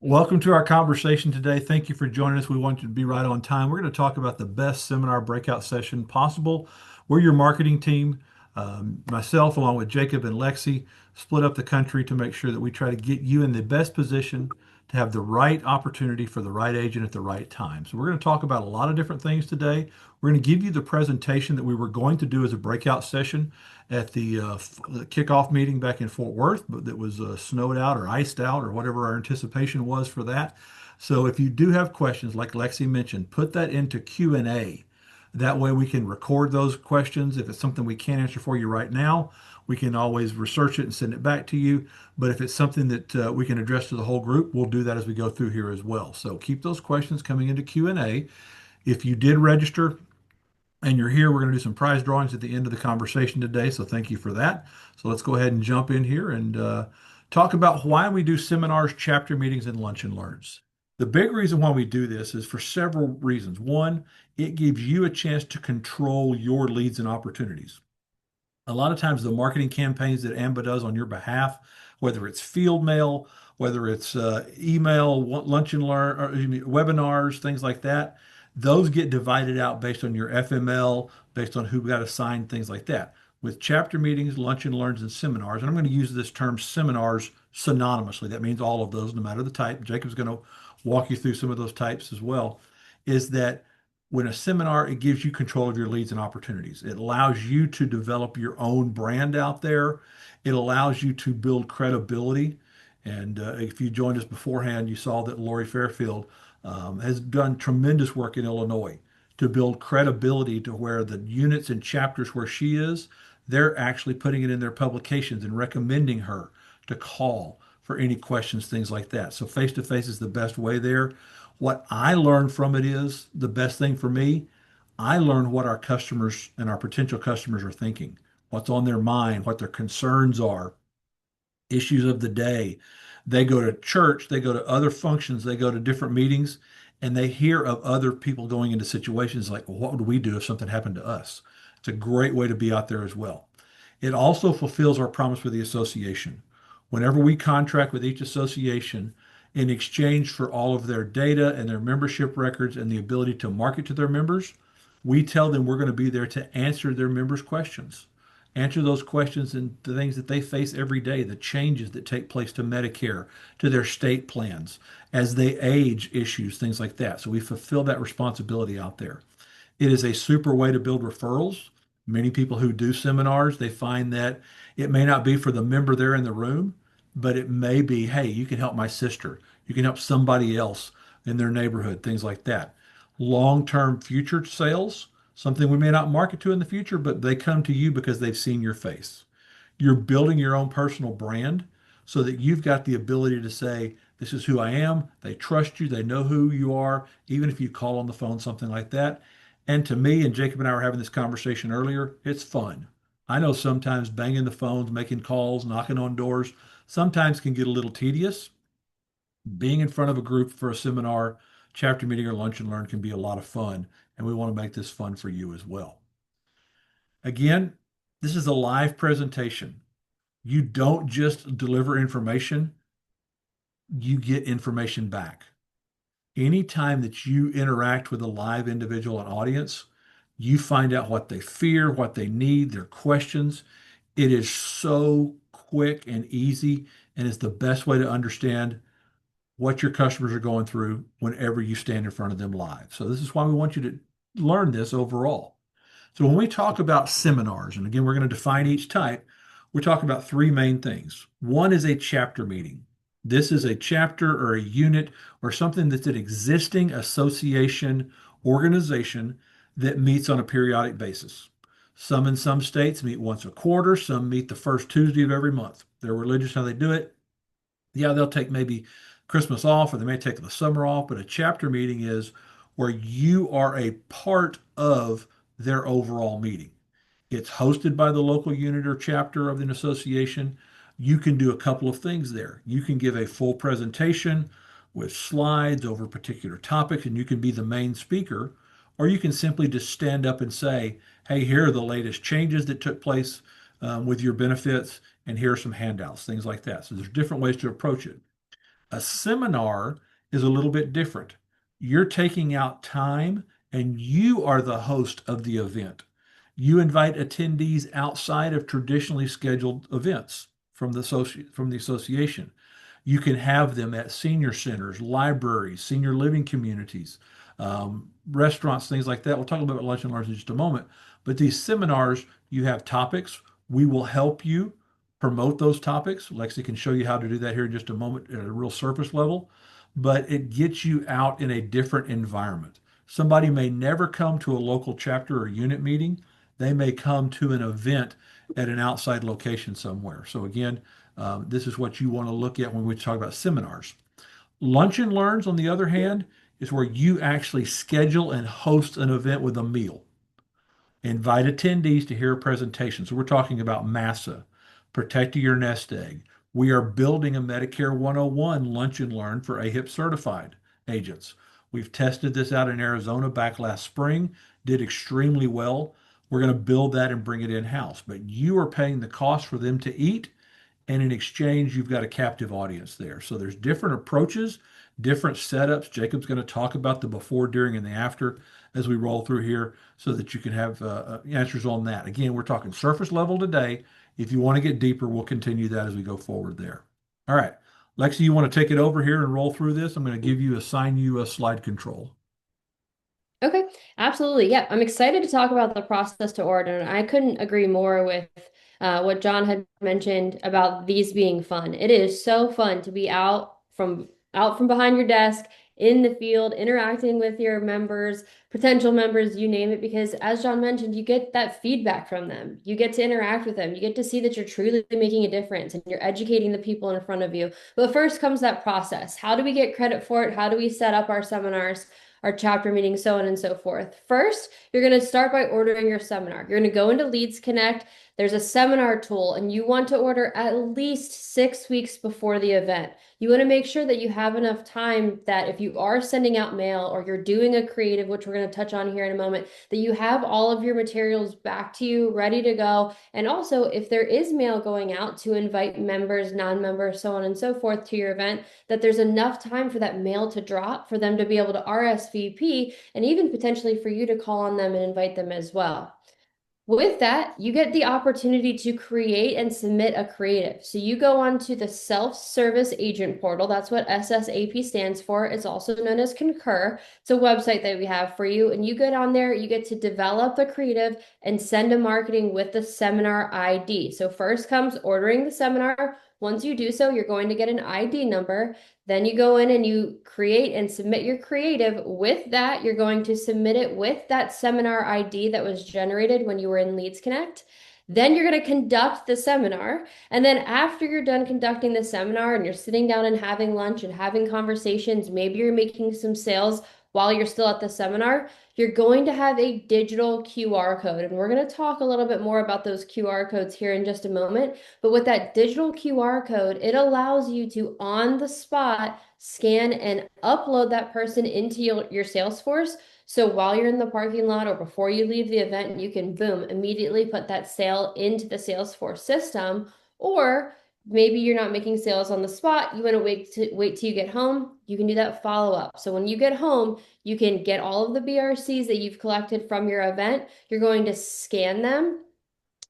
Welcome to our conversation today. Thank you for joining us. We want you to be right on time. We're going to talk about the best seminar breakout session possible. We're your marketing team. Myself, along with Jacob and Lexi, split up the country to make sure that we try to get you in the best position to have the right opportunity for the right agent at the right time. So, we're going to talk about a lot of different things today. We're going to give you the presentation that we were going to do as a breakout session at the kickoff meeting back in Fort Worth, but that was snowed out or iced out or whatever our anticipation was for that. So if you do have questions, like Lexi mentioned, put that into Q&A. That way we can record those questions. If it's something we can't answer for you right now, we can always research it and send it back to you. But if it's something that we can address to the whole group, we'll do that as we go through here as well. So keep those questions coming into Q&A. If you did register, and you're here, we're going to do some prize drawings at the end of the conversation today. So thank you for that. So let's go ahead and jump in here and talk about why we do seminars, chapter meetings, and lunch and learns. The big reason why we do this is for several reasons. One, it gives you a chance to control your leads and opportunities. A lot of times, the marketing campaigns that AMBA does on your behalf, whether it's field mail, whether it's email, lunch and learn, or webinars, things like that, those get divided out based on your FML, based on who got assigned, things like that. With chapter meetings, lunch and learns, and seminars, and I'm going to use this term seminars synonymously. That means all of those, no matter the type. Jacob's going to walk you through some of those types as well. Is that when a seminar, it gives you control of your leads and opportunities. It allows you to develop your own brand out there. It allows you to build credibility. And if you joined us beforehand, you saw that Lori Fairfield has done tremendous work in Illinois to build credibility to where the units and chapters where she is, they're actually putting it in their publications and recommending her to call for any questions, things like that. So face to face is the best way there. What I learned from it is the best thing for me. I learned what our customers and our potential customers are thinking, what's on their mind, what their concerns are, issues of the day. They go to church, they go to other functions, they go to different meetings, and they hear of other people going into situations like, well, what would we do if something happened to us? It's a great way to be out there as well. It also fulfills our promise with the association. Whenever we contract with each association, in exchange for all of their data and their membership records and the ability to market to their members, we tell them we're going to be there to answer their members' questions. Answer those questions and the things that they face every day, the changes that take place to Medicare, to their state plans, as they age issues, things like that. So we fulfill that responsibility out there. It is a super way to build referrals. Many people who do seminars, they find that it may not be for the member there in the room, but it may be, hey, you can help my sister. You can help somebody else in their neighborhood, things like that. Long-term future sales, something we may not market to in the future, but they come to you because they've seen your face. You're building your own personal brand so that you've got the ability to say, this is who I am. They trust you. They know who you are, even if you call on the phone, something like that. And to me, and Jacob and I were having this conversation earlier, it's fun. I know sometimes banging the phones, making calls, knocking on doors, sometimes can get a little tedious. Being in front of a group for a seminar, chapter meeting, or lunch and learn can be a lot of fun. And we want to make this fun for you as well. Again, this is a live presentation. You don't just deliver information, you get information back. Anytime that you interact with a live individual and audience, you find out what they fear, what they need, their questions. It is so quick and easy, and it's the best way to understand what your customers are going through whenever you stand in front of them live. So this is why we want you to learn this overall. So when we talk about seminars, and again, we're going to define each type, we're talking about three main things. One is a chapter meeting. This is a chapter or a unit or something that's an existing association organization that meets on a periodic basis. Some in some states meet once a quarter, some meet the first Tuesday of every month. They're religious how they do it. Yeah, they'll take maybe Christmas off or they may take the summer off, but a chapter meeting is where you are a part of their overall meeting. It's hosted by the local unit or chapter of an association. You can do a couple of things there. You can give a full presentation with slides over particular topics, and you can be the main speaker, or you can simply just stand up and say, hey, here are the latest changes that took place with your benefits, and here are some handouts, things like that. So there's different ways to approach it. A seminar is a little bit different. You're taking out time and you are the host of the event. You invite attendees outside of traditionally scheduled events from the association. You can have them at senior centers, libraries, senior living communities, restaurants, things like that. We'll talk a little bit about lunch and learns in just a moment. But these seminars, you have topics. We will help you promote those topics. Lexi can show you how to do that here in just a moment at a real surface level, but it gets you out in a different environment. Somebody may never come to a local chapter or unit meeting. They may come to an event at an outside location somewhere. So again, this is what you want to look at when we talk about seminars. Lunch and Learns, on the other hand, is where you actually schedule and host an event with a meal. Invite attendees to hear a presentation. So we're talking about MASA, protecting your nest egg. We are building a Medicare 101 lunch and learn for AHIP certified agents. We've tested this out in Arizona back last spring, did extremely well. We're going to build that and bring it in-house. But you are paying the cost for them to eat, and in exchange, you've got a captive audience there. So there's different approaches, different setups. Jacob's going to talk about the before, during, and the after as we roll through here so that you can have answers on that. Again, we're talking surface level today. If you want to get deeper, we'll continue that as we go forward there. All right. Lexi, you want to take it over here and roll through this? I'm going to assign you a slide control. Okay, absolutely. Yeah, I'm excited to talk about the process to order. And I couldn't agree more with what John had mentioned about these being fun. It is so fun to be out from behind your desk in the field, interacting with your members, potential members, you name it, because as John mentioned, you get that feedback from them. You get to interact with them. You get to see that you're truly making a difference and you're educating the people in front of you. But first comes that process. How do we get credit for it? How do we set up our seminars? Our chapter meetings, so on and so forth. First, you're going to start by ordering your seminar. You're going to go into Leads Connect. There's a seminar tool, and you want to order at least 6 weeks before the event. You want to make sure that you have enough time that if you are sending out mail or you're doing a creative, which we're going to touch on here in a moment, that you have all of your materials back to you, ready to go. And also, if there is mail going out to invite members, non-members, so on and so forth to your event, that there's enough time for that mail to drop for them to be able to RSVP and even potentially for you to call on them and invite them as well. With that, you get the opportunity to create and submit a creative. So you go onto the self-service agent portal. That's what SSAP stands for. It's also known as Concur. It's a website that we have for you. And you get on there, you get to develop the creative and send to marketing with the seminar ID. So first comes ordering the seminar. Once you do so, you're going to get an ID number. Then you go in and you create and submit your creative. With that, you're going to submit it with that seminar ID that was generated when you were in Leads Connect. Then you're going to conduct the seminar. And then after you're done conducting the seminar and you're sitting down and having lunch and having conversations, maybe you're making some sales while you're still at the seminar, you're going to have a digital QR code. And we're going to talk a little bit more about those QR codes here in just a moment. But with that digital QR code, it allows you to, on the spot, scan and upload that person into your Salesforce. So while you're in the parking lot or before you leave the event, you can, boom, immediately put that sale into the Salesforce system. Or maybe you're not making sales on the spot. You want to wait till you get home. You can do that follow up. So when you get home, you can get all of the BRCs that you've collected from your event. You're going to scan them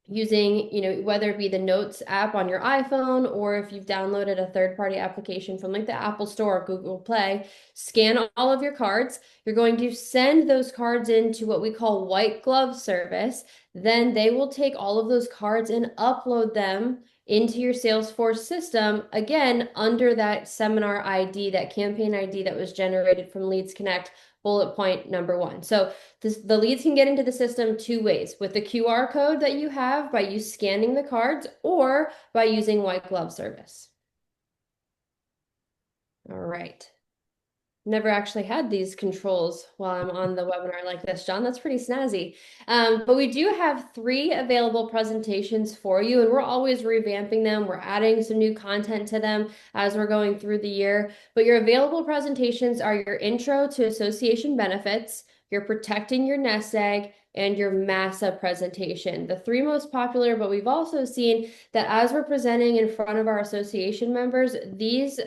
using, whether it be the Notes app on your iPhone or if you've downloaded a third-party application from like the Apple Store or Google Play, scan all of your cards. You're going to send those cards into what we call white glove service. Then they will take all of those cards and upload them into your Salesforce system, again, under that seminar ID, that campaign ID that was generated from Leads Connect, bullet point number 1. So the leads can get into the system 2 ways: with the QR code that you have by you scanning the cards or by using white glove service. All right. Never actually had these controls while I'm on the webinar like this, John. That's pretty snazzy. But we do have 3 available presentations for you, and we're always revamping them. We're adding some new content to them as we're going through the year. But your available presentations are your intro to association benefits, your protecting your nest egg, and your MASA presentation. The 3 most popular, but we've also seen that as we're presenting in front of our association members, these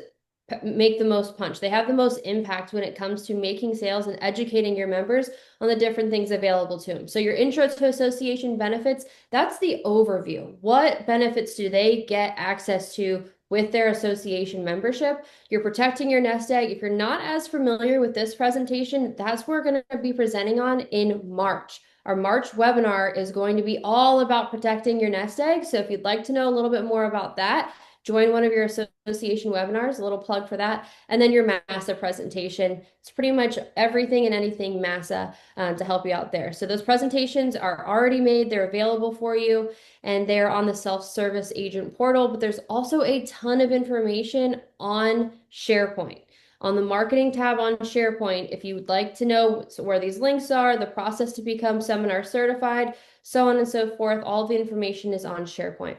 make the most punch. They have the most impact when it comes to making sales and educating your members on the different things available to them. So your intro to association benefits, that's the overview. What benefits do they get access to with their association membership? You're protecting your nest egg. If you're not as familiar with this presentation, that's what we're going to be presenting on in March. Our March webinar is going to be all about protecting your nest egg. So if you'd like to know a little bit more about that, join one of your association webinars, a little plug for that, and then your MASA presentation. It's pretty much everything and anything MASA to help you out there. So those presentations are already made, they're available for you, and they're on the self-service agent portal, but there's also a ton of information on SharePoint. On the marketing tab on SharePoint, if you would like to know where these links are, the process to become seminar certified, so on and so forth, all the information is on SharePoint.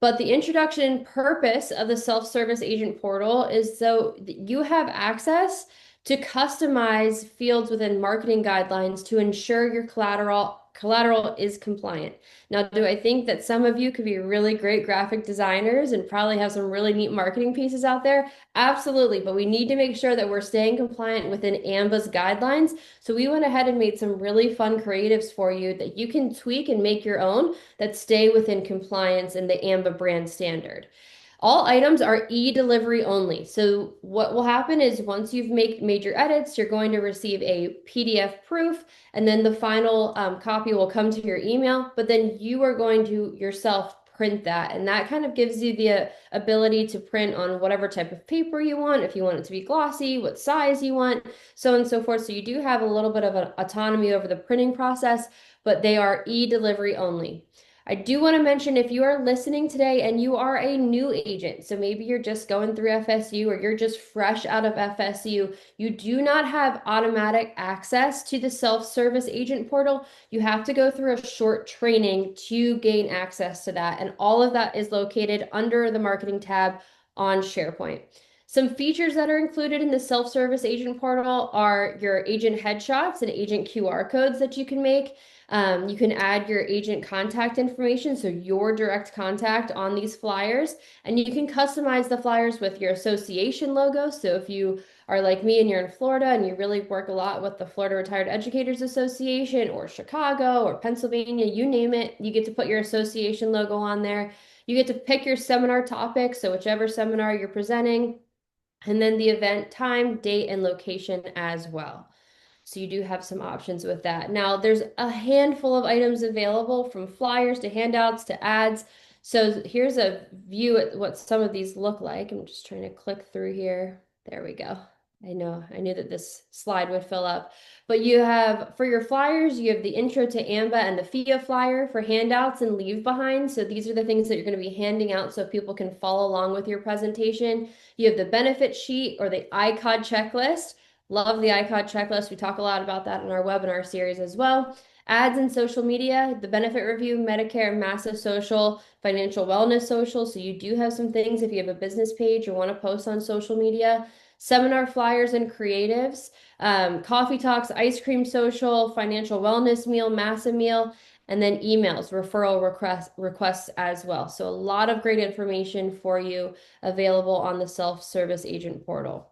But the introduction purpose of the self-service agent portal is so that you have access to customize fields within marketing guidelines to ensure your collateral is compliant. Now, do I think that some of you could be really great graphic designers and probably have some really neat marketing pieces out there? Absolutely, but we need to make sure that we're staying compliant within AMBA's guidelines. So we went ahead and made some really fun creatives for you that you can tweak and make your own that stay within compliance and the AMBA brand standard. All items are e-delivery only. So what will happen is once you've made major edits, you're going to receive a PDF proof, and then the final copy will come to your email, but then you are going to yourself print that. And that kind of gives you the ability to print on whatever type of paper you want, if you want it to be glossy, what size you want, so on and so forth. So you do have a little bit of an autonomy over the printing process, but they are e-delivery only. I do want to mention if you are listening today and you are a new agent, so maybe you're just going through FSU or you're just fresh out of FSU, you do not have automatic access to the self-service agent portal. You have to go through a short training to gain access to that. And all of that is located under the marketing tab on SharePoint. Some features that are included in the self-service agent portal are your agent headshots and agent QR codes that you can make. You can add your agent contact information, so your direct contact on these flyers, and you can customize the flyers with your association logo. So if you are like me and you're in Florida and you really work a lot with the Florida Retired Educators Association or Chicago or Pennsylvania, you name it, you get to put your association logo on there. You get to pick your seminar topic, so whichever seminar you're presenting, and then the event time, date, and location as well. So you do have some options with that. Now, there's a handful of items available from flyers to handouts to ads. So here's a view at what some of these look like. I'm just trying to click through here. There we go. I knew that this slide would fill up. But you have, for your flyers, you have the intro to AMBA and the FIA flyer for handouts and leave behind. So these are the things that you're going to be handing out so people can follow along with your presentation. You have the benefit sheet or the ICOD checklist. Love the ICOD checklist. We talk a lot about that in our webinar series as well. Ads and social media, the benefit review, Medicare, MASA social, financial wellness social. So you do have some things if you have a business page or want to post on social media. Seminar flyers and creatives, coffee talks, ice cream social, financial wellness meal, MASA meal, and then emails, referral requests as well. So a lot of great information for you available on the self-service agent portal.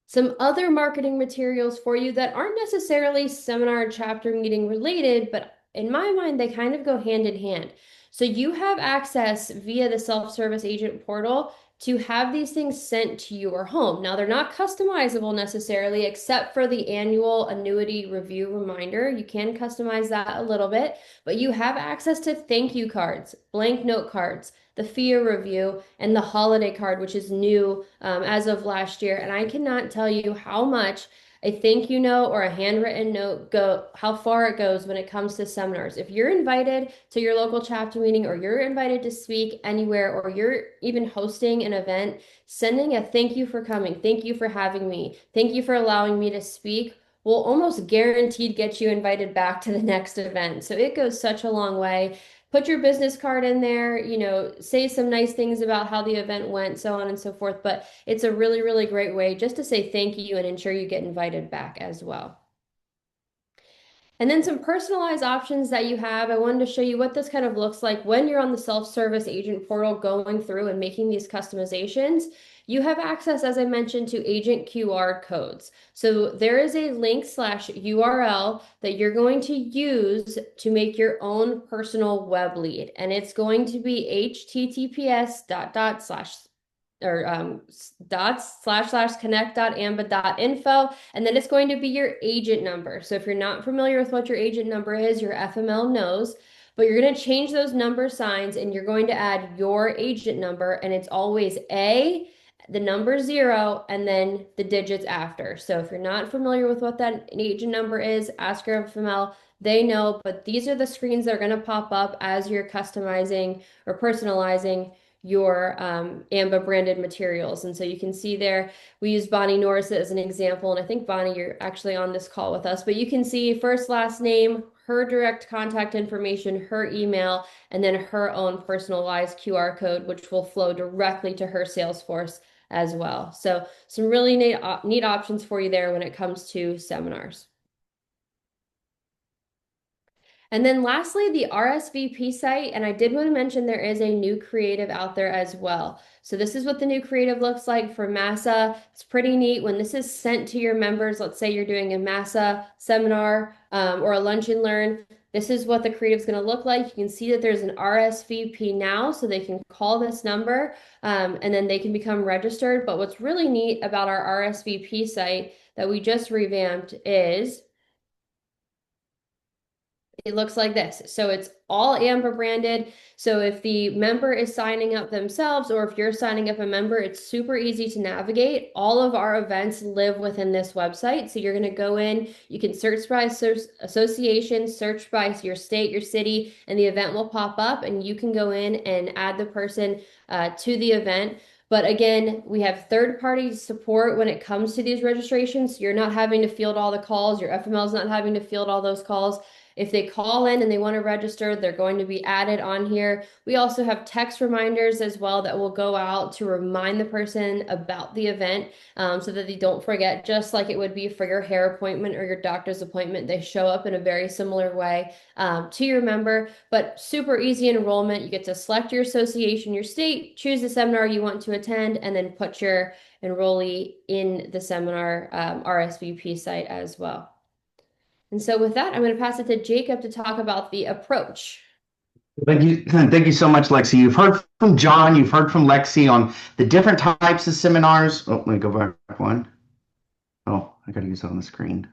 Some other marketing materials for you that aren't necessarily seminar chapter meeting related, but in my mind, they kind of go hand in hand. So you have access via the self-service agent portal to have these things sent to your home. Now, they're not customizable necessarily, except for the annual annuity review reminder. You can customize that a little bit, but you have access to thank you cards, blank note cards, the FIA review, and the holiday card, which is new as of last year. And I cannot tell you how much a thank you note or a handwritten note how far it goes when it comes to seminars. If you're invited to your local chapter meeting or you're invited to speak anywhere or you're even hosting an event, sending a thank you for coming, thank you for having me, thank you for allowing me to speak will almost guaranteed get you invited back to the next event. So it goes such a long way. Put your business card in there, say some nice things about how the event went, so on and so forth. But it's a really, really great way just to say thank you and ensure you get invited back as well. And then some personalized options that you have. I wanted to show you what this kind of looks like when you're on the self-service agent portal going through and making these customizations. you have access, as I mentioned, to agent QR codes. So there is a link slash URL that you're going to use to make your own personal web lead. And it's going to be https dot dot slash or dots slash slash connect dot amba dot info, and then it's going to be your agent number. So if you're not familiar with what your agent number is, your FML knows, but you're going to change those number signs and you're going to add your agent number, and it's always A, the number 0, and then the digits after. So if you're not familiar with what that agent number is, ask your FML. They know, but these are the screens that are going to pop up as you're customizing or personalizing your AMBA branded materials. And so you can see there, we use Bonnie Norris as an example. And I think Bonnie, you're actually on this call with us, but you can see first, last name, her direct contact information, her email, and then her own personalized QR code, which will flow directly to her Salesforce as well. So some really neat options for you there when it comes to seminars. And then lastly, the RSVP site. And I did want to mention there is a new creative out there as well. So this is what the new creative looks like for MASA. It's pretty neat. When this is sent to your members, let's say you're doing a MASA seminar or a lunch and learn, this is what the creative is going to look like. You can see that there's an RSVP now, so they can call this number and then they can become registered. But what's really neat about our RSVP site that we just revamped is it looks like this. So it's all Amber branded. So if the member is signing up themselves or if you're signing up a member, it's super easy to navigate. All of our events live within this website. So you're going to go in, you can search by association, search by your state, your city, and the event will pop up and you can go in and add the person to the event. But again, we have third-party support when it comes to these registrations. So you're not having to field all the calls. Your FML is not having to field all those calls. If they call in and they want to register, they're going to be added on here. We also have text reminders as well that will go out to remind the person about the event so that they don't forget, just like it would be for your hair appointment or your doctor's appointment. They show up in a very similar way to your member, but super easy enrollment. You get to select your association, your state, choose the seminar you want to attend, and then put your enrollee in the seminar RSVP site as well. And so with that, I'm going to pass it to Jacob to talk about the approach. Thank you so much, Lexi. You've heard from John, you've heard from Lexi on the different types of seminars. Oh, let me go back one. Oh, I got to use it on the screen.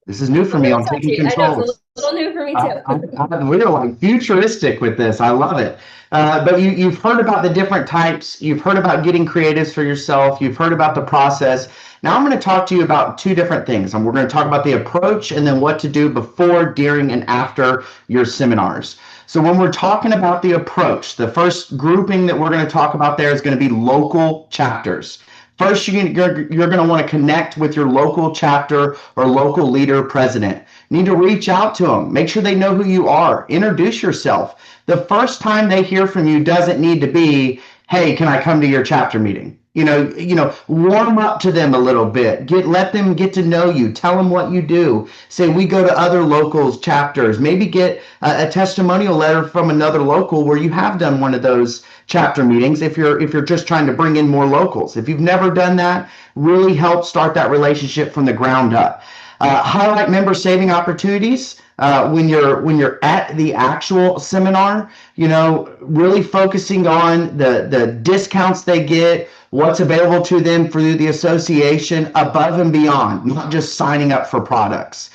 This is new for me. I'm taking controls. I know, it's a little new for me too. We're like futuristic with this. I love it. But you've heard about the different types. You've heard about getting creatives for yourself. You've heard about the process. Now I'm going to talk to you about two different things. And we're going to talk about the approach and then what to do before, during, and after your seminars. So when we're talking about the approach, the first grouping that we're going to talk about there is going to be local chapters. First, you're going to want to connect with your local chapter or local leader president. You need to reach out to them. Make sure they know who you are. Introduce yourself. The first time they hear from you doesn't need to be, hey, can I come to your chapter meeting? Warm up to them a little bit. Let them get to know you. Tell them what you do. Say, we go to other locals chapters. Maybe get a testimonial letter from another local where you have done one of those chapter meetings. If you're just trying to bring in more locals, if you've never done that, really help start that relationship from the ground up. Highlight member saving opportunities. When you're at the actual seminar, really focusing on the discounts they get, what's available to them through the association above and beyond, not just signing up for products.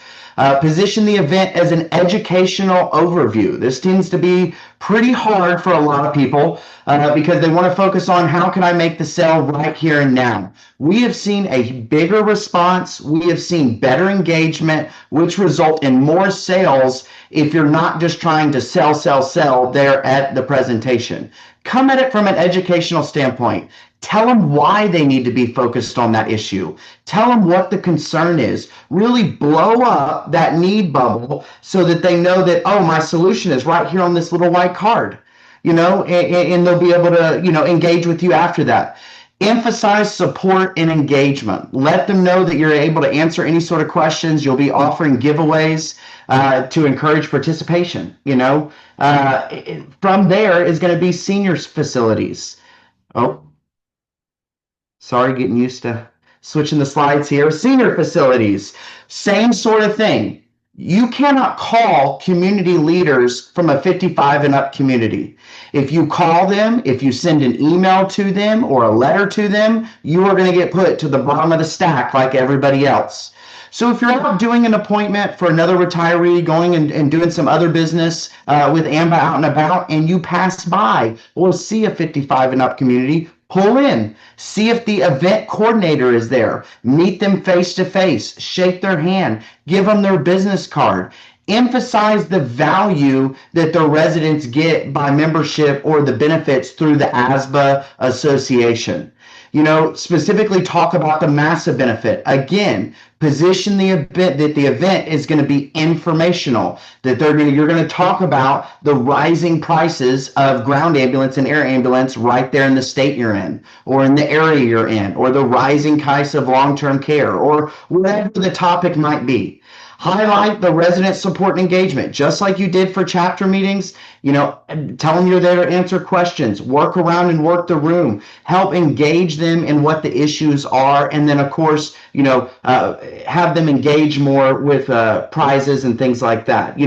Position the event as an educational overview. This tends to be pretty hard for a lot of people because they want to focus on how can I make the sale right here and now. We have seen a bigger response. We have seen better engagement, which result in more sales if you're not just trying to sell there at the presentation. Come at it from an educational standpoint. Tell them why they need to be focused on that issue. Tell them what the concern is. Really blow up that need bubble so that they know that, oh, my solution is right here on this little white card, and they'll be able to, engage with you after that. Emphasize support and engagement. Let them know that you're able to answer any sort of questions. You'll be offering giveaways to encourage participation. From there is going to be seniors facilities. Oh, Sorry, getting used to switching the slides here. Senior facilities, same sort of thing. You cannot call community leaders from a 55 and up community. If you call them, if you send an email to them or a letter to them, you are going to get put to the bottom of the stack like everybody else. So if you're out doing an appointment for another retiree, going and doing some other business with AMBA out and about, and you pass by or see a 55 and up community, pull in, see if the event coordinator is there, meet them face to face, shake their hand, give them their business card. Emphasize the value that the residents get by membership or the benefits through the ASBA association. Specifically talk about the massive benefit. Again, position the event that the event is going to be informational, that you're going to talk about the rising prices of ground ambulance and air ambulance right there in the state you're in, or in the area you're in, or the rising price of long-term care, or whatever the topic might be. Highlight the resident support and engagement, just like you did for chapter meetings. Tell them you're there to answer questions, work around and work the room, help engage them in what the issues are, and then, of course, have them engage more with prizes and things like that.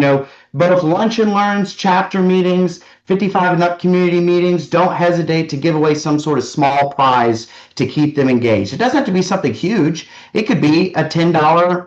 Both lunch and learns, chapter meetings, 55 and up community meetings, don't hesitate to give away some sort of small prize to keep them engaged. It doesn't have to be something huge. It could be a $10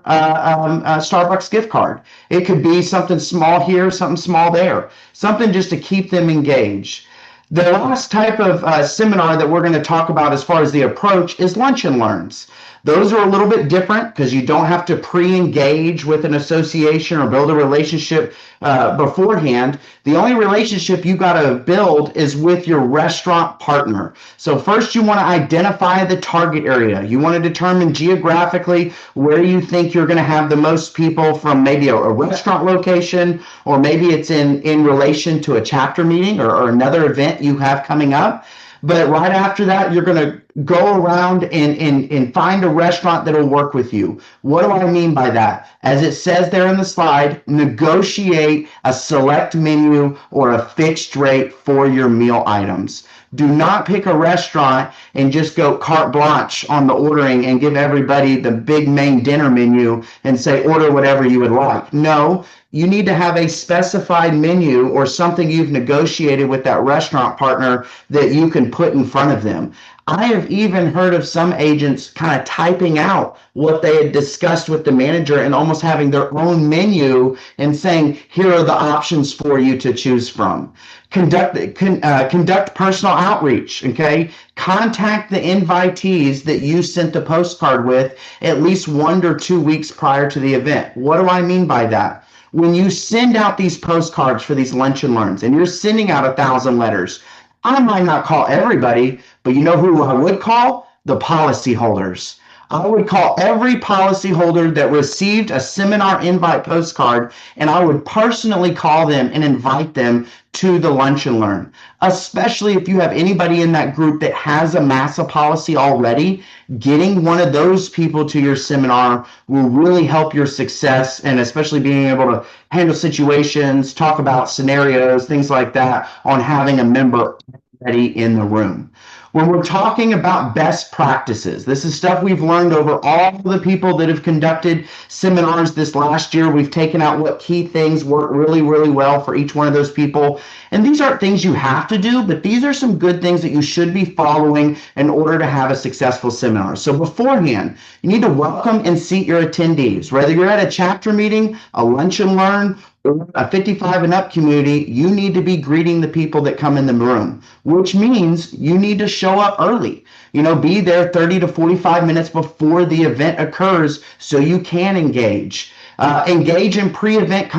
Starbucks gift card. It could be something small here, something small there, something just to keep them engaged. The last type of seminar that we're going to talk about as far as the approach is lunch and learns. Those are a little bit different because you don't have to pre-engage with an association or build a relationship beforehand. The only relationship you got to build is with your restaurant partner. So first you want to identify the target area. You want to determine geographically where you think you're going to have the most people from, maybe a restaurant location, or maybe it's in relation to a chapter meeting or another event you have coming up. But right after that, you're going to go around and find a restaurant that will work with you. What do I mean by that? As it says there in the slide, negotiate a select menu or a fixed rate for your meal items. Do not pick a restaurant and just go carte blanche on the ordering and give everybody the big main dinner menu and say, order whatever you would like. No, you need to have a specified menu or something you've negotiated with that restaurant partner that you can put in front of them. I have even heard of some agents kind of typing out what they had discussed with the manager and almost having their own menu and saying, here are the options for you to choose from. Conduct personal outreach, okay? Contact the invitees that you sent the postcard with at least 1 to 2 weeks prior to the event. What do I mean by that? When you send out these postcards for these lunch and learns and you're sending out 1,000 letters, I might not call everybody, but you know who I would call? The policyholders. I would call every policyholder that received a seminar invite postcard, and I would personally call them and invite them to the lunch and learn, especially if you have anybody in that group that has a MASA policy already. Getting one of those people to your seminar will really help your success, and especially being able to handle situations, talk about scenarios, things like that, on having a member already in the room. When we're talking about best practices, this is stuff we've learned over all the people that have conducted seminars this last year. We've taken out what key things work really, really well for each one of those people. And these aren't things you have to do, but these are some good things that you should be following in order to have a successful seminar. So beforehand, you need to welcome and seat your attendees. Whether you're at a chapter meeting, a lunch and learn, or a 55 and up community, you need to be greeting the people that come in the room, which means you need to show up early. Be there 30 to 45 minutes before the event occurs so you can engage. Engage in pre-event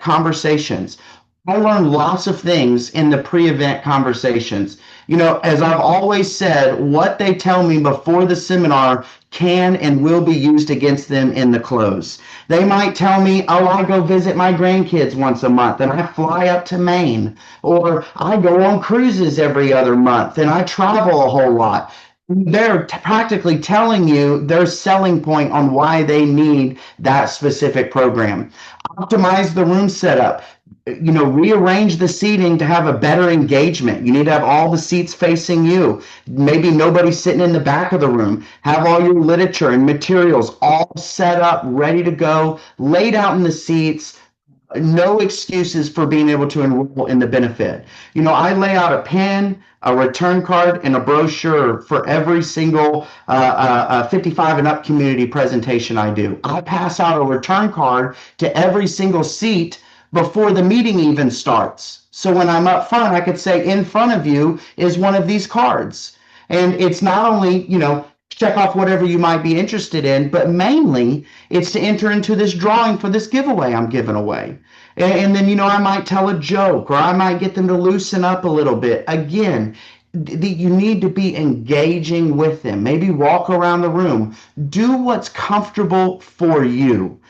conversations. I learned lots of things in the pre-event conversations. As I've always said, what they tell me before the seminar can and will be used against them in the close. They might tell me, oh, I go visit my grandkids once a month and I fly up to Maine, or I go on cruises every other month and I travel a whole lot. They're practically telling you their selling point on why they need that specific program. Optimize the room setup. Rearrange the seating to have a better engagement. You need to have all the seats facing you. Maybe nobody's sitting in the back of the room. Have all your literature and materials all set up, ready to go, laid out in the seats. No excuses for being able to enroll in the benefit. I lay out a pen, a return card, and a brochure for every single 55 and up community presentation I do. I pass out a return card to every single seat before the meeting even starts. So when I'm up front, I could say, in front of you is one of these cards. And it's not only, check off whatever you might be interested in, but mainly it's to enter into this drawing for this giveaway I'm giving away. And then, I might tell a joke, or I might get them to loosen up a little bit. Again, you need to be engaging with them. Maybe walk around the room. Do what's comfortable for you.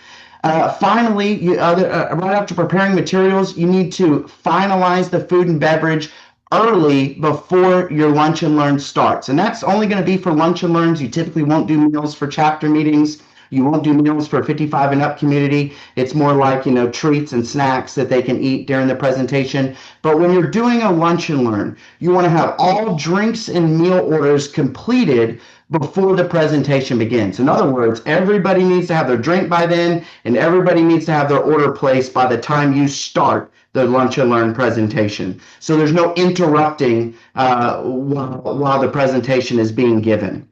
Finally, right after preparing materials, you need to finalize the food and beverage early before your lunch and learn starts. And that's only going to be for lunch and learns. You typically won't do meals for chapter meetings. You won't do meals for 55 and up community. It's more like, treats and snacks that they can eat during the presentation. But when you're doing a lunch and learn, you want to have all drinks and meal orders completed before the presentation begins. In other words, everybody needs to have their drink by then, and everybody needs to have their order placed by the time you start the lunch and learn presentation. So there's no interrupting while the presentation is being given.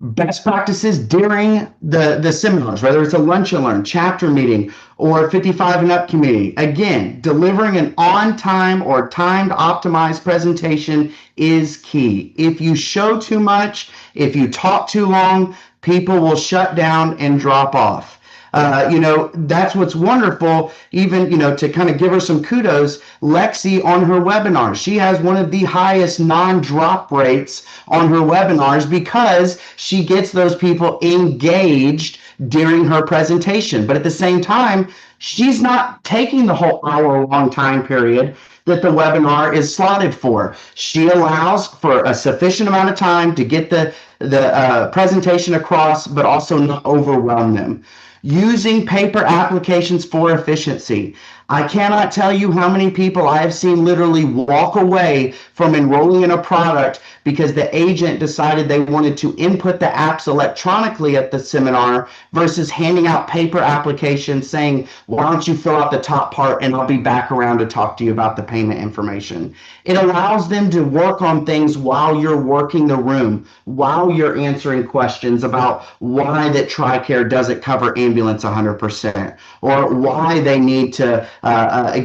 Best practices during the seminars, whether it's a lunch and learn, chapter meeting, or 55 and up community. Again, delivering an on-time or timed optimized presentation is key. If you show too much, if you talk too long, people will shut down and drop off. That's what's wonderful, even, to kind of give her some kudos, Lexi on her webinars. She has one of the highest non-drop rates on her webinars because she gets those people engaged during her presentation. But at the same time, she's not taking the whole hour-long time period that the webinar is slotted for. She allows for a sufficient amount of time to get the presentation across, but also not overwhelm them. Using paper applications for efficiency. I cannot tell you how many people I have seen literally walk away from enrolling in a product because the agent decided they wanted to input the apps electronically at the seminar versus handing out paper applications saying, why don't you fill out the top part and I'll be back around to talk to you about the payment information. It allows them to work on things while you're working the room, while you're answering questions about why that TRICARE doesn't cover ambulance 100%, or why they need to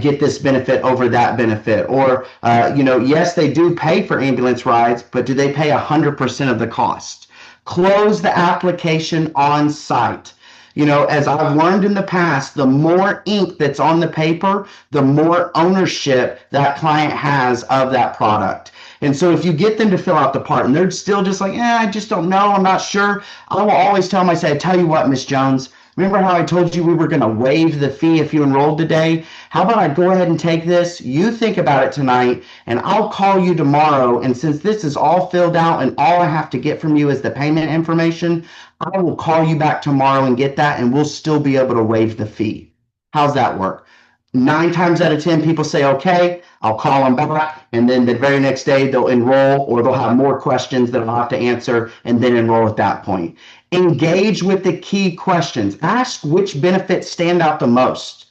get this benefit over that benefit, or yes, they do pay for ambulance rides, but do they pay 100% of the cost? Close the application on site. As I've learned in the past, the more ink that's on the paper, the more ownership that client has of that product. And so if you get them to fill out the part and they're still just like, I just don't know, I'm not sure, I will always tell them, I say, I tell you what, Miss Jones, remember how I told you we were going to waive the fee if you enrolled today? How about I go ahead and take this? You think about it tonight, and I'll call you tomorrow. And since this is all filled out and all I have to get from you is the payment information, I will call you back tomorrow and get that, and we'll still be able to waive the fee. How's that work? 9 times out of 10, people say, okay, I'll call them back. And then the very next day they'll enroll, or they'll have more questions that I'll have to answer and then enroll at that point. Engage with the key questions. Ask which benefits stand out the most.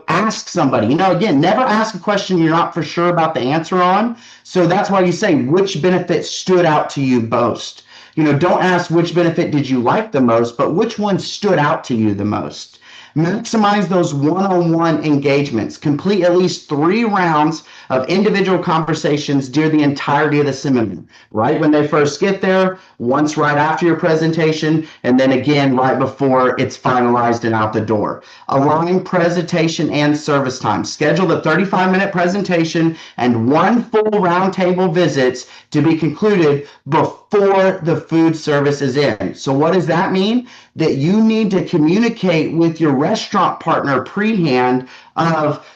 Ask somebody, again, never ask a question you're not for sure about the answer on. So that's why you say which benefit stood out to you most. Don't ask which benefit did you like the most, but which one stood out to you the most. Maximize those one-on-one engagements. Complete at least 3 rounds of individual conversations during the entirety of the seminar. Right when they first get there, once right after your presentation, and then again right before it's finalized and out the door. Align presentation and service time. Schedule the 35-minute presentation and 1 full roundtable visits to be concluded before the food service is in. So what does that mean? That you need to communicate with your restaurant partner pre-hand of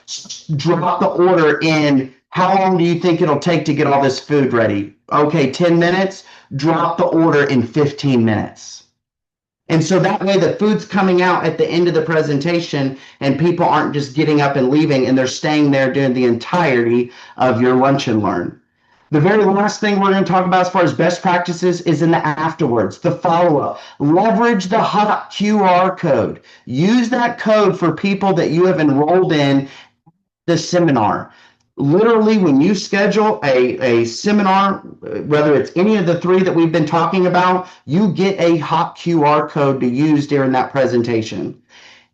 drop the order in. How long do you think it'll take to get all this food ready? Okay, 10 minutes. Drop the order in 15 minutes. And so that way the food's coming out at the end of the presentation and people aren't just getting up and leaving and they're staying there during the entirety of your lunch and learn. The very last thing we're going to talk about as far as best practices is in the afterwards, the follow up. Leverage the hot QR code. Use that code for people that you have enrolled in the seminar. Literally, when you schedule a seminar, whether it's any of the three that we've been talking about, you get a hot QR code to use during that presentation.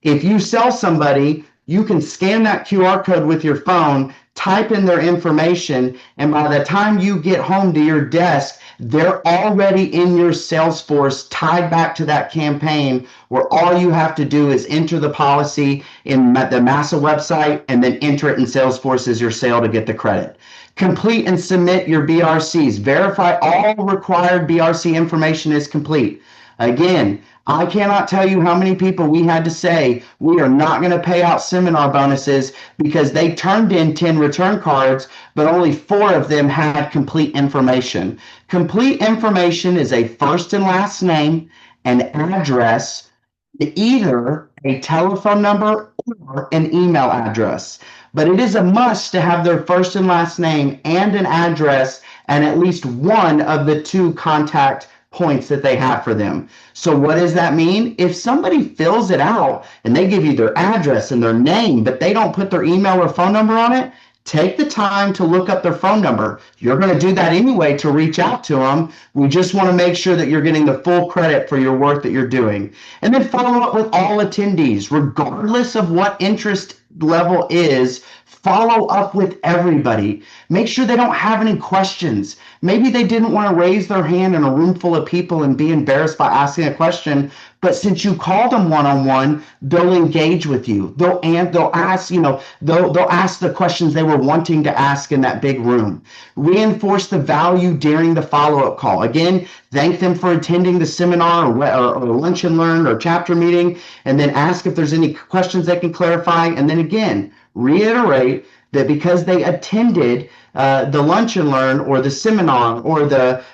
If you sell somebody, you can scan that QR code with your phone, type in their information, and by the time you get home to your desk, they're already in your Salesforce tied back to that campaign where all you have to do is enter the policy in the Massa website and then enter it in Salesforce as your sale to get the credit. Complete and submit your BRCs. Verify all required BRC information is complete. Again, I cannot tell you how many people we had to say we are not going to pay out seminar bonuses because they turned in 10 return cards, but only 4 of them had complete information. Complete information is a first and last name, an address, either a telephone number or an email address. But it is a must to have their first and last name and an address and at least one of the 2 contact points that they have for them. So what does that mean? If somebody fills it out and they give you their address and their name, but they don't put their email or phone number on it, take the time to look up their phone number. You're going to do that anyway to reach out to them. We just want to make sure that you're getting the full credit for your work that you're doing. And then follow up with all attendees, regardless of what interest level is. Follow up with everybody. Make sure they don't have any questions. Maybe they didn't want to raise their hand in a room full of people and be embarrassed by asking a question, but since you called them one-on-one, they'll engage with you. They'll ask, they'll ask the questions they were wanting to ask in that big room. Reinforce the value during the follow-up call. Again, thank them for attending the seminar or lunch and learn or chapter meeting, and then ask if there's any questions they can clarify. And then again, reiterate that because they attended the lunch and learn or the seminar or the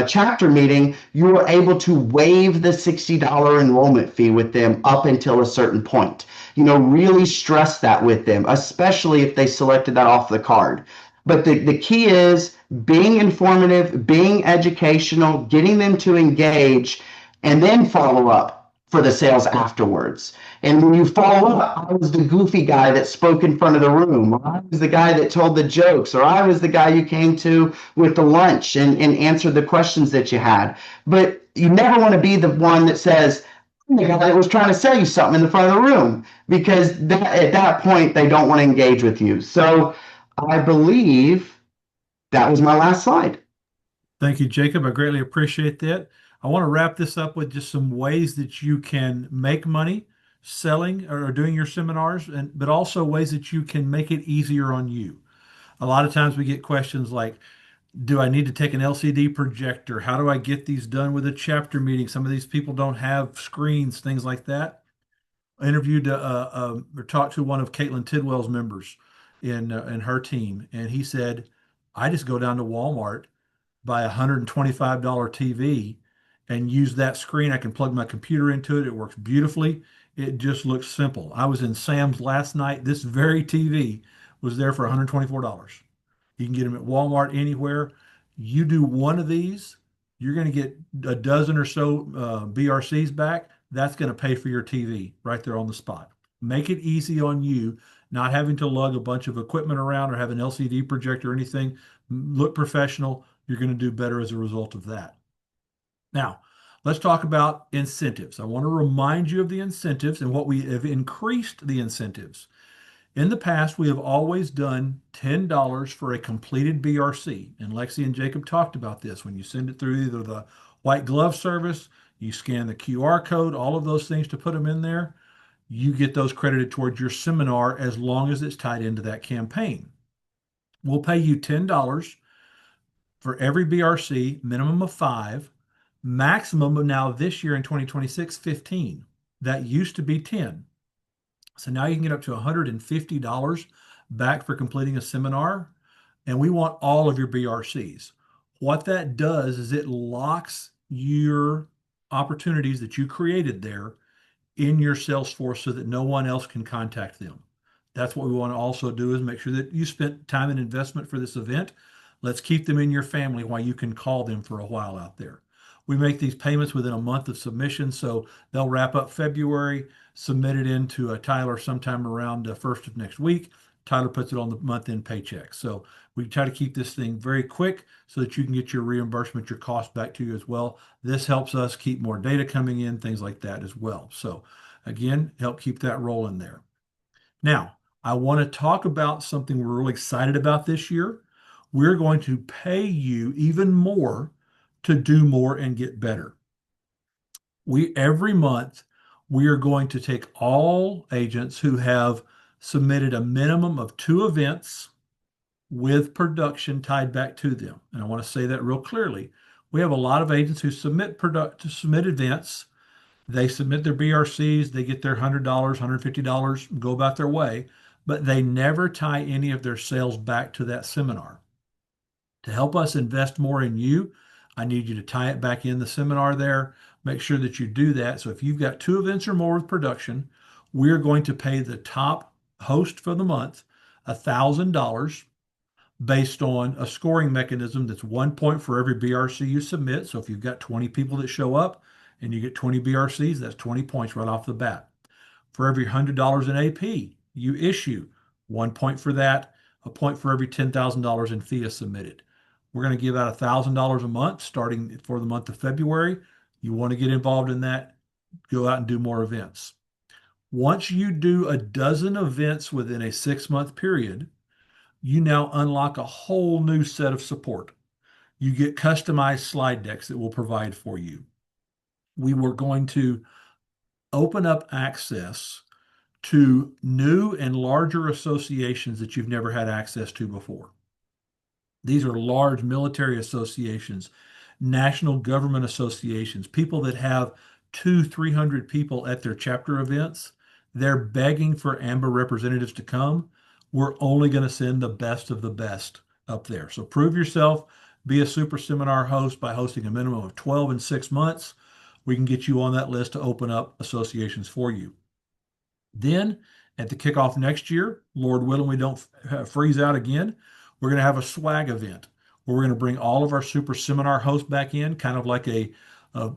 chapter meeting, you were able to waive the $60 enrollment fee with them up until a certain point. Really stress that with them, especially if they selected that off the card. But the key is being informative, being educational, getting them to engage, and then follow up for the sales afterwards. And when you follow up, I was the goofy guy that spoke in front of the room, or I was the guy that told the jokes, or I was the guy you came to with the lunch and answered the questions that you had. But you never want to be the one that says, I'm the guy that was trying to sell you something in the front of the room, because at that point, they don't want to engage with you. So I believe that was my last slide. Thank you, Jacob. I greatly appreciate that. I want to wrap this up with just some ways that you can make money selling or doing your seminars, but also ways that you can make it easier on you. A lot of times we get questions like, do I need to take an LCD projector? How do I get these done with a chapter meeting? Some of these people don't have screens, things like that. I interviewed or talked to one of Caitlin Tidwell's members in her team, and he said, I just go down to Walmart, buy a $125 TV and use that screen. I can plug my computer into it. It works beautifully. It just looks simple. I was in Sam's last night. This very TV was there for $124. You can get them at Walmart anywhere. You do one of these, you're going to get a dozen or so BRCs back. That's going to pay for your TV right there on the spot. Make it easy on you, not having to lug a bunch of equipment around or have an LCD projector or anything. Look professional. You're going to do better as a result of that. Now, let's talk about incentives. I want to remind you of the incentives and what we have increased the incentives. In the past, we have always done $10 for a completed BRC. And Lexi and Jacob talked about this. When you send it through either the white glove service, you scan the QR code, all of those things to put them in there, you get those credited towards your seminar as long as it's tied into that campaign. We'll pay you $10 for every BRC, minimum of 5. Maximum of now this year in 2026, 15. That used to be 10. So now you can get up to $150 back for completing a seminar. And we want all of your BRCs. What that does is it locks your opportunities that you created there in your Salesforce so that no one else can contact them. That's what we want to also do, is make sure that you spent time and investment for this event. Let's keep them in your family while you can call them for a while out there. We make these payments within a month of submission, so they'll wrap up February, submit it into Tyler sometime around the first of next week. Tyler puts it on the month-end paycheck. So we try to keep this thing very quick so that you can get your reimbursement, your cost back to you as well. This helps us keep more data coming in, things like that as well. So again, help keep that rolling there. Now, I want to talk about something we're really excited about this year. We're going to pay you even more to do more and get better. Every month, we are going to take all agents who have submitted a minimum of 2 events with production tied back to them. And I want to say that real clearly. We have a lot of agents who submit events. They submit their BRCs, they get their $100, $150, go about their way, but they never tie any of their sales back to that seminar. To help us invest more in you, I need you to tie it back in the seminar there. Make sure that you do that. So if you've got 2 events or more with production, we're going to pay the top host for the month $1,000 based on a scoring mechanism that's 1 point for every BRC you submit. So if you've got 20 people that show up and you get 20 BRCs, that's 20 points right off the bat. For every $100 in AP you issue, 1 point for that, a point for every $10,000 in FIA submitted. We're going to give out $1,000 a month starting for the month of February. You want to get involved in that, go out and do more events. Once you do a dozen events within a 6-month period, you now unlock a whole new set of support. You get customized slide decks that we'll provide for you. We were going to open up access to new and larger associations that you've never had access to before. These are large military associations, national government associations, people that have 200-300 people at their chapter events. They're begging for AMBA representatives to come. We're only going to send the best of the best up there. So prove yourself, be a super seminar host by hosting a minimum of 12 in 6 months. We can get you on that list to open up associations for you. Then at the kickoff next year, Lord willing, we don't freeze out again, we're going to have a swag event where we're going to bring all of our super seminar hosts back in, kind of like a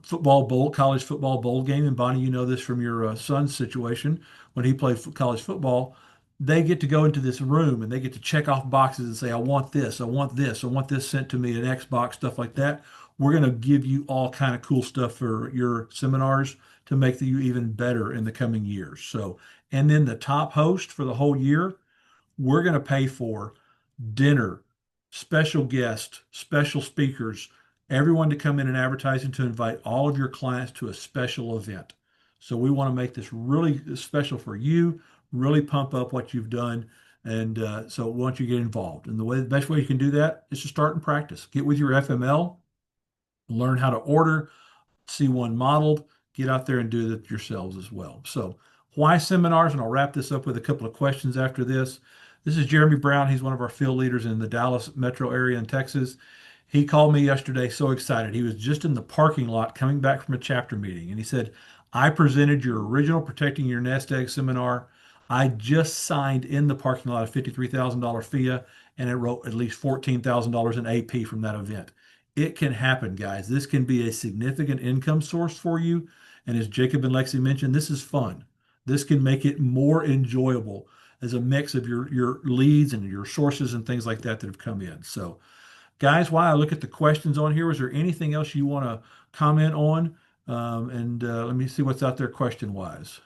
football bowl, college football bowl game. And Bonnie, you know this from your son's situation when he played college football. They get to go into this room and they get to check off boxes and say, I want this, I want this, I want this sent to me, an Xbox, stuff like that. We're going to give you all kind of cool stuff for your seminars to make you even better in the coming years. So, and then the top host for the whole year, we're going to pay for dinner, special guests, special speakers, everyone to come in and advertising to invite all of your clients to a special event. So we want to make this really special for you, really pump up what you've done. And so we want you to get involved. And the best way you can do that is to start and practice. Get with your FML, learn how to order, see one modeled, get out there and do it yourselves as well. So why seminars? And I'll wrap this up with a couple of questions after this. This is Jeremy Brown. He's one of our field leaders in the Dallas metro area in Texas. He called me yesterday so excited. He was just in the parking lot coming back from a chapter meeting. And he said, I presented your original Protecting Your Nest Egg seminar. I just signed in the parking lot a $53,000 FIA, and it wrote at least $14,000 in AP from that event. It can happen, guys. This can be a significant income source for you. And as Jacob and Lexi mentioned, this is fun. This can make it more enjoyable as a mix of your leads and your sources and things like that that have come in. So guys, while I look at the questions on here, is there anything else you want to comment on? Let me see what's out there question wise.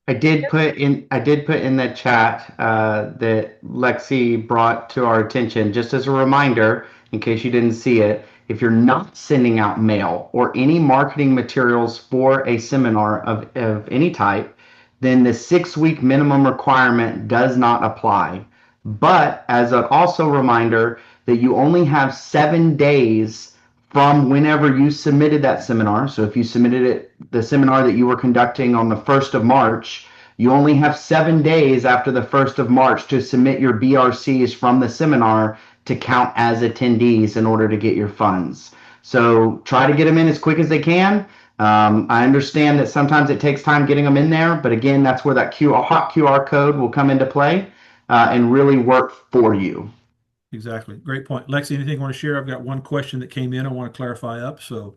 I did put in the chat that Lexi brought to our attention, just as a reminder, in case you didn't see it. If you're not sending out mail or any marketing materials for a seminar of any type, then the 6-week minimum requirement does not apply. But as an also reminder that you only have 7 days from whenever you submitted that seminar. So if you submitted the seminar that you were conducting on the 1st of March, you only have 7 days after the 1st of March to submit your BRCs from the seminar to count as attendees in order to get your funds. So try to get them in as quick as they can. I understand that sometimes it takes time getting them in there, but again, that's where that hot QR code will come into play and really work for you. Exactly. Great point. Lexi, anything you want to share? I've got one question that came in I want to clarify up. So,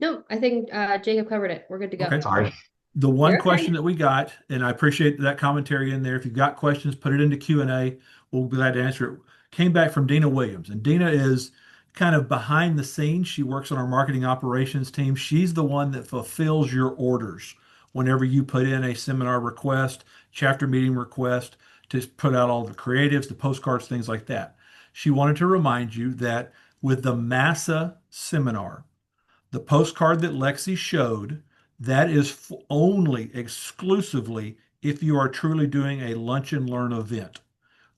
No, I think Jacob covered it. We're good to go. okay. Sorry. The one You're okay. question that we got, and I appreciate that commentary in there. If you've got questions, put it into Q&A. We'll be glad to answer it. Came back from Dina Williams, and Dina is kind of behind the scenes. She works on our marketing operations team. She's the one that fulfills your orders whenever you put in a seminar request, chapter meeting request to put out all the creatives, the postcards, things like that. She wanted to remind you that with the MASA seminar, the postcard that Lexi showed, that is only exclusively if you are truly doing a lunch and learn event.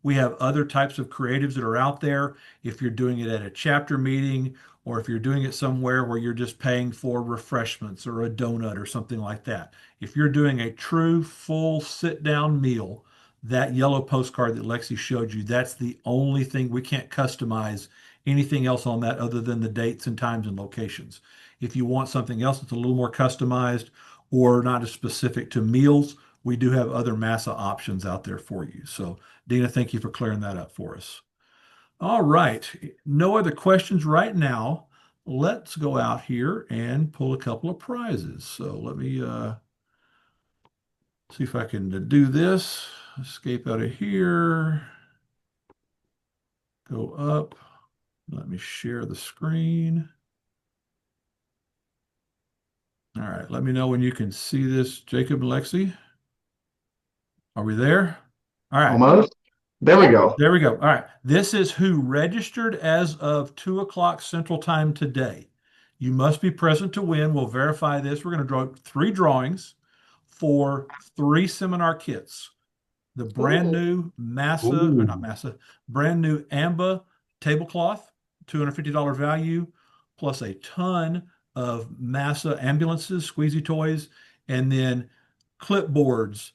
We have other types of creatives that are out there. If you're doing it at a chapter meeting, or if you're doing it somewhere where you're just paying for refreshments or a donut or something like that. If you're doing a true full sit down meal, that yellow postcard that Lexi showed you, that's the only thing. We can't customize anything else on that other than the dates and times and locations. If you want something else that's a little more customized or not as specific to meals, we do have other massa options out there for you. So Dina, thank you for clearing that up for us. All right. No other questions right now. Let's go out here and pull a couple of prizes. So let me see if I can do this. Escape out of here. Go up. Let me share the screen. All right. Let me know when you can see this, Jacob and Lexi. Are we there? All right. Almost. There we Yep. go. There we go. All right. This is who registered as of 2 o'clock Central Time today. You must be present to win. We'll verify this. We're going to draw 3 drawings for 3 seminar kits. The brand Ooh. new Massa, or not Ooh. Massa, brand new Amba tablecloth, $250 value, plus a ton of Massa ambulances, squeezy toys, and then clipboards,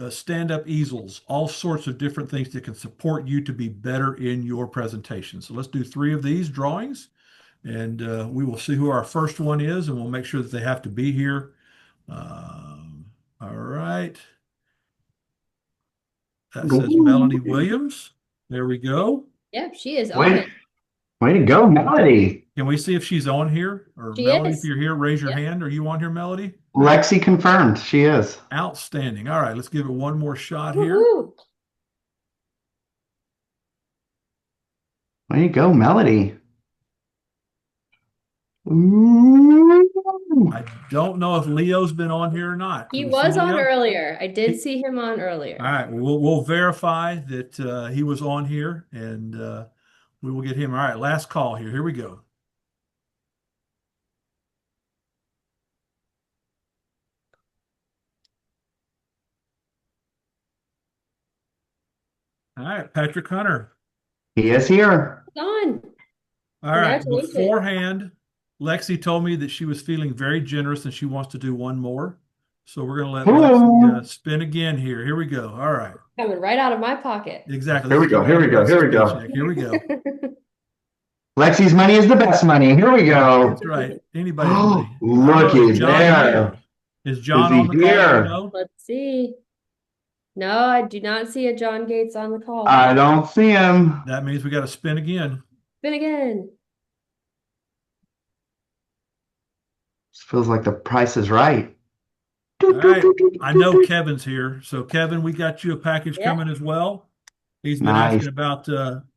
stand-up easels, all sorts of different things that can support you to be better in your presentation. So let's do 3 of these drawings, and we will see who our first one is, and we'll make sure that they have to be here. All right. That says Ooh. Melanie Williams. There we go. Yep, she is on Way, it. way to go, Melody. Can we see if she's on here? Or She Melody, if is. you're here, raise your Yep. hand. Are you on here, Melody? Lexi confirmed she is. Outstanding. All right, let's give it one more shot here. Woohoo. Way to go, Melody. Ooh. I don't know if Leo's been on here or not. He Can we see was on Leo? earlier. I did He- see him on All earlier. right, we'll verify that he was on here, and we will get him. All right, last call here. Here we go. All right, Patrick Hunter. He is here. He's on. All right. Congratulations. Beforehand, Lexi told me that she was feeling very generous and she wants to do one more. So we're going to let Lexi Ooh. spin again here. Here we go. All right. Coming right out of my pocket. Exactly. Here This we is a go. Here we go. Here Lexi we spin go. check. Here we go. Lexi's money is the best money. Here we go. That's right. Anybody's money. I don't know. Looky Is John there. here? Is Is John he on the call? Do you here? know? Let's see. No, I do not see a John Gates on the call. I don't see him. That means we got to spin again. Spin again. This feels like the price is right. All right. I know Kevin's here. So, Kevin, we got you a package Yeah. coming as well. He's been Nice. asking about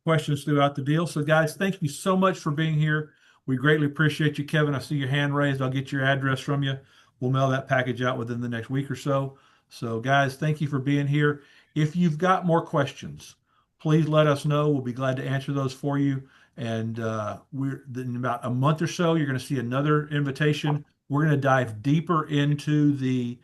questions throughout the deal. So, guys, thank you so much for being here. We greatly appreciate you, Kevin. I see your hand raised. I'll get your address from you. We'll mail that package out within the next week or so. So, guys, thank you for being here. If you've got more questions, please let us know. We'll be glad to answer those for you. And we're in about a month or so, you're going to see another invitation. We're going to dive deeper into the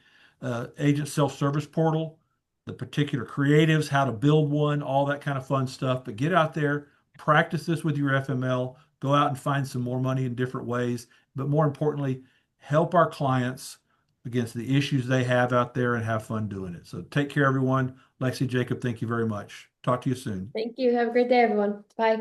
agent self-service portal, the particular creatives, how to build one, all that kind of fun stuff. But get out there, practice this with your FML, go out and find some more money in different ways. But more importantly, help our clients against the issues they have out there and have fun doing it. So take care, everyone. Lexi, Jacob, thank you very much. Talk to you soon. Thank you. Have a great day, everyone. Bye.